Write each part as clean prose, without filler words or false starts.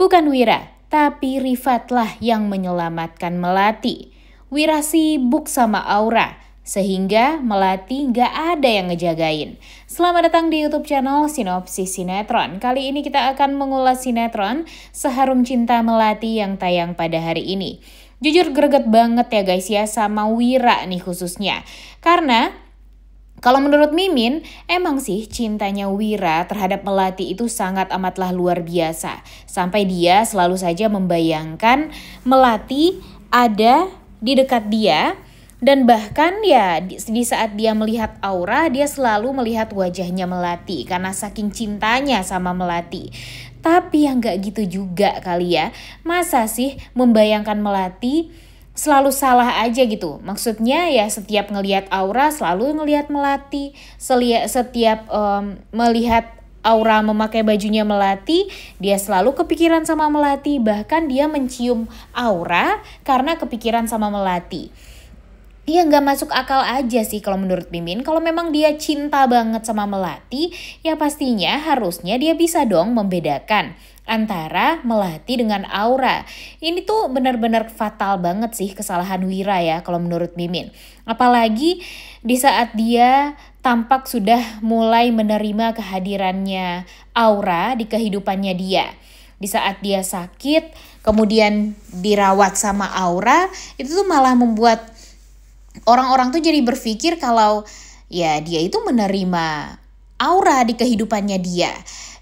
Bukan Wira, tapi Rifatlah yang menyelamatkan Melati. Wira sibuk sama Aura, sehingga Melati nggak ada yang ngejagain. Selamat datang di YouTube channel Sinopsis Sinetron. Kali ini kita akan mengulas sinetron Seharum Cinta Melati yang tayang pada hari ini. Jujur greget banget ya guys ya sama Wira nih khususnya. Karena kalau menurut Mimin, emang sih cintanya Wira terhadap Melati itu sangat amatlah luar biasa. Sampai dia selalu saja membayangkan Melati ada di dekat dia. Dan bahkan ya di saat dia melihat Aura, dia selalu melihat wajahnya Melati karena saking cintanya sama Melati. Tapi yang gak gitu juga kali ya. Masa sih membayangkan Melati selalu salah aja gitu. Maksudnya ya setiap ngelihat Aura selalu ngelihat Melati. Setiap melihat Aura memakai bajunya Melati, dia selalu kepikiran sama Melati. Bahkan dia mencium Aura karena kepikiran sama Melati. Ya nggak masuk akal aja sih kalau menurut Mimin. Kalau memang dia cinta banget sama Melati, ya pastinya harusnya dia bisa dong membedakan antara Melati dengan Aura. Ini tuh benar-benar fatal banget sih kesalahan Wira ya kalau menurut Mimin. Apalagi di saat dia tampak sudah mulai menerima kehadirannya Aura di kehidupannya dia. Di saat dia sakit, kemudian dirawat sama Aura, itu tuh malah membuat orang-orang tuh jadi berpikir kalau ya dia itu menerima Aura di kehidupannya dia.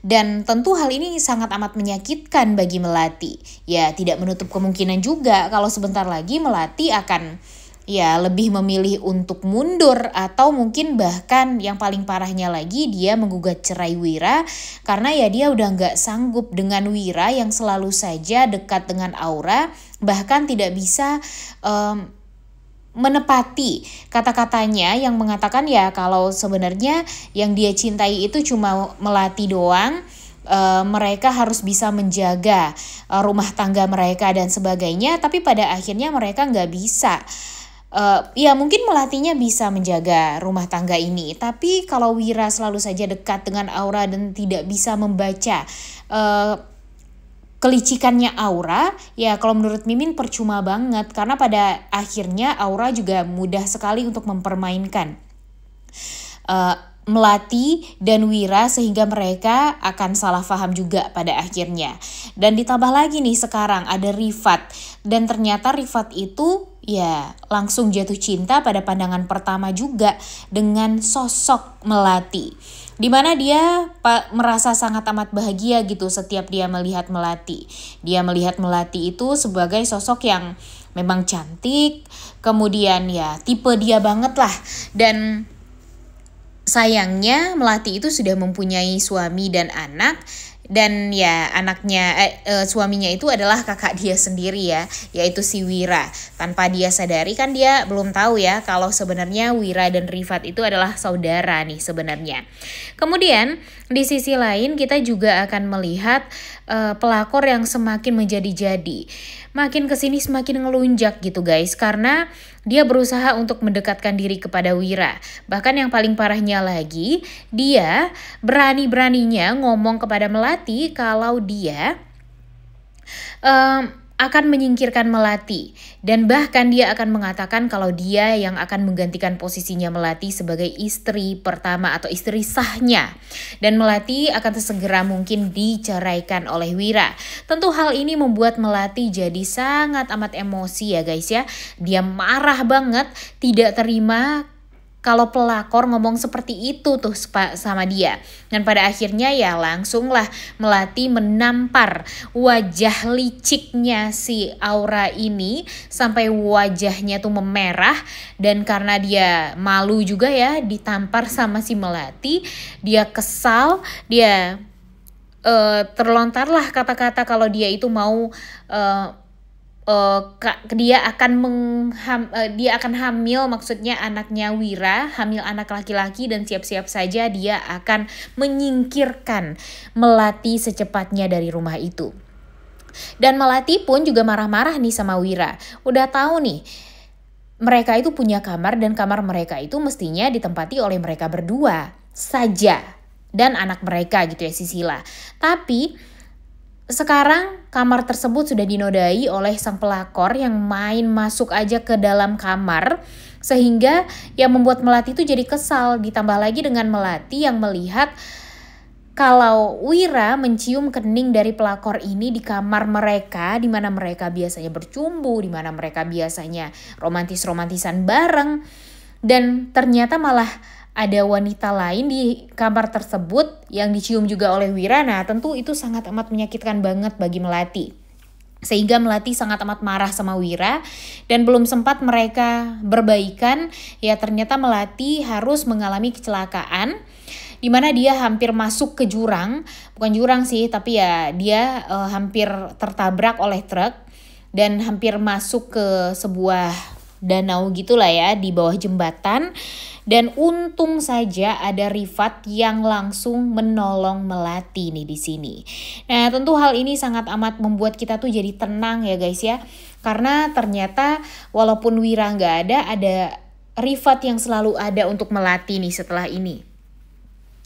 Dan tentu hal ini sangat amat menyakitkan bagi Melati. Ya tidak menutup kemungkinan juga kalau sebentar lagi Melati akan ya lebih memilih untuk mundur. Atau mungkin bahkan yang paling parahnya lagi dia menggugat cerai Wira. Karena ya dia udah gak sanggup dengan Wira yang selalu saja dekat dengan Aura. Bahkan tidak bisa menepati kata-katanya yang mengatakan ya kalau sebenarnya yang dia cintai itu cuma Melati doang. Mereka harus bisa menjaga rumah tangga mereka dan sebagainya, tapi pada akhirnya mereka nggak bisa. Ya mungkin Melatinya bisa menjaga rumah tangga ini, tapi kalau Wira selalu saja dekat dengan Aura dan tidak bisa membaca kelicikannya Aura, ya kalau menurut Mimin percuma banget. Karena pada akhirnya Aura juga mudah sekali untuk mempermainkan Melati dan Wira sehingga mereka akan salah paham juga pada akhirnya. Dan ditambah lagi nih sekarang ada Rifat. Dan ternyata Rifat itu ya langsung jatuh cinta pada pandangan pertama juga dengan sosok Melati. Dimana dia merasa sangat amat bahagia gitu setiap dia melihat Melati. Dia melihat Melati itu sebagai sosok yang memang cantik. Kemudian ya tipe dia banget lah. Dan sayangnya Melati itu sudah mempunyai suami dan anak. Dan ya anaknya suaminya itu adalah kakak dia sendiri ya, yaitu si Wira. Tanpa dia sadari kan dia belum tahu ya kalau sebenarnya Wira dan Rifat itu adalah saudara nih sebenarnya. Kemudian di sisi lain kita juga akan melihat pelakor yang semakin menjadi-jadi. Makin kesini semakin ngelunjak gitu guys, karena dia berusaha untuk mendekatkan diri kepada Wira. Bahkan yang paling parahnya lagi, dia berani-beraninya ngomong kepada Melati kalau dia akan menyingkirkan Melati. Dan bahkan dia akan mengatakan kalau dia yang akan menggantikan posisinya Melati sebagai istri pertama atau istri sahnya. Dan Melati akan sesegera mungkin diceraikan oleh Wira. Tentu hal ini membuat Melati jadi sangat amat emosi ya guys ya. Dia marah banget, tidak terima kalau pelakor ngomong seperti itu tuh sama dia. Dan pada akhirnya ya langsunglah Melati menampar wajah liciknya si Aura ini sampai wajahnya tuh memerah. Dan karena dia malu juga ya ditampar sama si Melati, dia kesal, dia terlontarlah kata-kata kalau dia itu mau dia akan hamil, maksudnya anaknya Wira, hamil anak laki-laki, dan siap-siap saja dia akan menyingkirkan Melati secepatnya dari rumah itu. Dan Melati pun juga marah-marah nih sama Wira. Udah tahu nih mereka itu punya kamar dan kamar mereka itu mestinya ditempati oleh mereka berdua saja dan anak mereka gitu ya, si Sila. Tapi sekarang kamar tersebut sudah dinodai oleh sang pelakor yang main masuk aja ke dalam kamar, sehingga yang membuat Melati itu jadi kesal. Ditambah lagi dengan Melati yang melihat kalau Wira mencium kening dari pelakor ini di kamar mereka, di mana mereka biasanya bercumbu, di mana mereka biasanya romantis-romantisan bareng, dan ternyata malah ada wanita lain di kamar tersebut yang dicium juga oleh Wira. Nah, tentu itu sangat amat menyakitkan banget bagi Melati. Sehingga Melati sangat amat marah sama Wira, dan belum sempat mereka berbaikan, ya ternyata Melati harus mengalami kecelakaan di mana dia hampir masuk ke jurang. Bukan jurang sih, tapi ya dia hampir tertabrak oleh truk dan hampir masuk ke sebuah danau gitulah ya, di bawah jembatan. Dan untung saja ada Rifat yang langsung menolong Melati nih di sini. Nah, tentu hal ini sangat amat membuat kita tuh jadi tenang ya guys ya. Karena ternyata walaupun Wira nggak ada Rifat yang selalu ada untuk Melati nih setelah ini.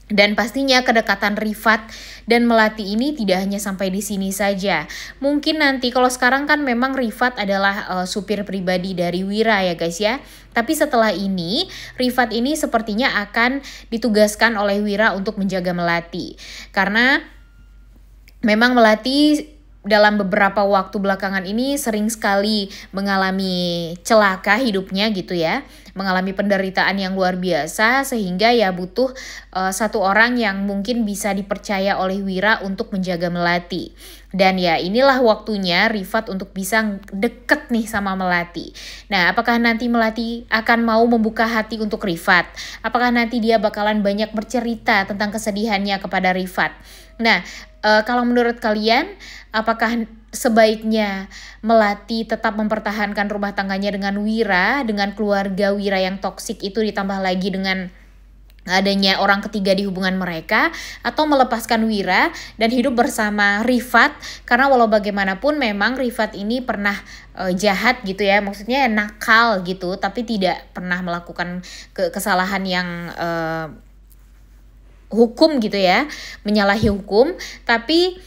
Dan pastinya kedekatan Rifat dan Melati ini tidak hanya sampai di sini saja. Mungkin nanti, kalau sekarang kan memang Rifat adalah supir pribadi dari Wira ya guys ya. Tapi setelah ini, Rifat ini sepertinya akan ditugaskan oleh Wira untuk menjaga Melati. Karena memang Melati dalam beberapa waktu belakangan ini sering sekali mengalami celaka hidupnya gitu ya. Mengalami penderitaan yang luar biasa, sehingga ya butuh satu orang yang mungkin bisa dipercaya oleh Wira untuk menjaga Melati. Dan ya inilah waktunya Rifat untuk bisa deket nih sama Melati. Nah, apakah nanti Melati akan mau membuka hati untuk Rifat? Apakah nanti dia bakalan banyak bercerita tentang kesedihannya kepada Rifat? Nah, kalau menurut kalian, apakah sebaiknya Melati tetap mempertahankan rumah tangganya dengan Wira, dengan keluarga Wira yang toksik itu, ditambah lagi dengan adanya orang ketiga di hubungan mereka, atau melepaskan Wira dan hidup bersama Rifat? Karena walau bagaimanapun memang Rifat ini pernah jahat gitu ya, maksudnya nakal gitu, tapi tidak pernah melakukan kesalahan yang hukum gitu ya, menyalahi hukum, tapi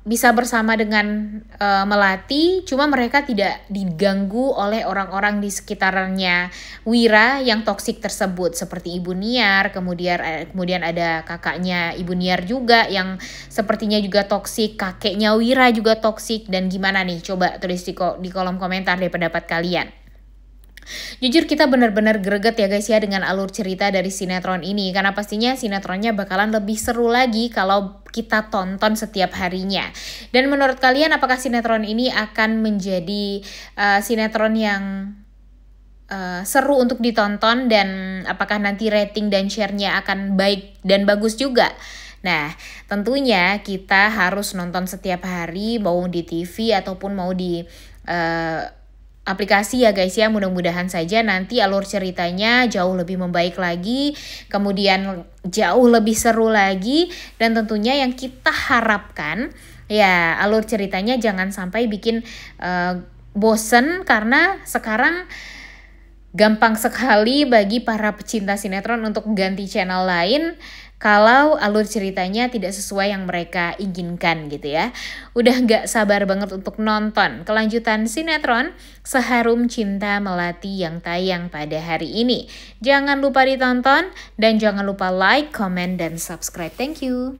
bisa bersama dengan Melati. Cuma mereka tidak diganggu oleh orang-orang di sekitarnya Wira yang toksik tersebut, seperti Ibu Niar, kemudian ada kakaknya Ibu Niar juga yang sepertinya juga toksik, kakeknya Wira juga toksik. Dan gimana nih, coba tulis di kolom komentar deh pendapat kalian. Jujur kita benar-benar greget ya guys ya dengan alur cerita dari sinetron ini, karena pastinya sinetronnya bakalan lebih seru lagi kalau kita tonton setiap harinya. Dan menurut kalian, apakah sinetron ini akan menjadi sinetron yang seru untuk ditonton, dan apakah nanti rating dan share-nya akan baik dan bagus juga? Nah, tentunya kita harus nonton setiap hari, mau di TV ataupun mau di aplikasi ya guys ya. Mudah-mudahan saja nanti alur ceritanya jauh lebih membaik lagi, kemudian jauh lebih seru lagi, dan tentunya yang kita harapkan ya alur ceritanya jangan sampai bikin bosen, karena sekarang gampang sekali bagi para pecinta sinetron untuk ganti channel lain kalau alur ceritanya tidak sesuai yang mereka inginkan gitu ya. Udah gak sabar banget untuk nonton kelanjutan sinetron Seharum Cinta Melati yang tayang pada hari ini. Jangan lupa ditonton, dan jangan lupa like, comment, dan subscribe. Thank you.